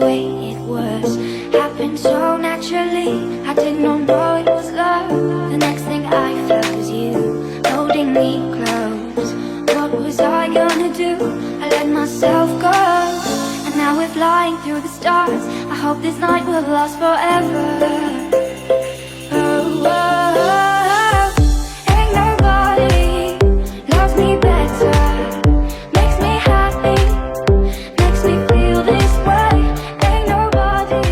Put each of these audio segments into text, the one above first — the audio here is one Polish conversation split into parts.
way it was. Happened so naturally, I did not know it was love. The next thing I felt was you, holding me close. What was I gonna do? I let myself go. And now we're flying through the stars. I hope this night will last forever. Oh, oh, oh. Ain't nobody loves me better. Makes me happy, makes me feel this way. Ain't nobody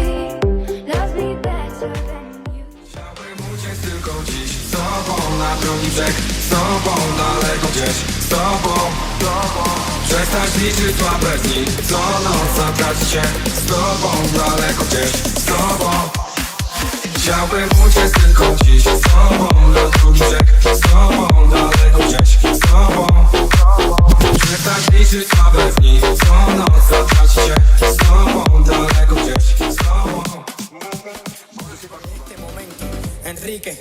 loves me better than you. Chciałbym uciec tylko dziś z tobą na drugi brzeg, z tobą daleko gdzieś, z tobą. Przestać liczyć słabe dni, co noc zatracić się, z tobą daleko gdzieś, z tobą. Chciałbym uciec tylko dziś z tobą na drugi brzeg, z tobą daleko gdzieś, z tobą. Przestać liczyć słabe dni, co noc zatracić się, z tobą daleko gdzieś, z tobą. Enrique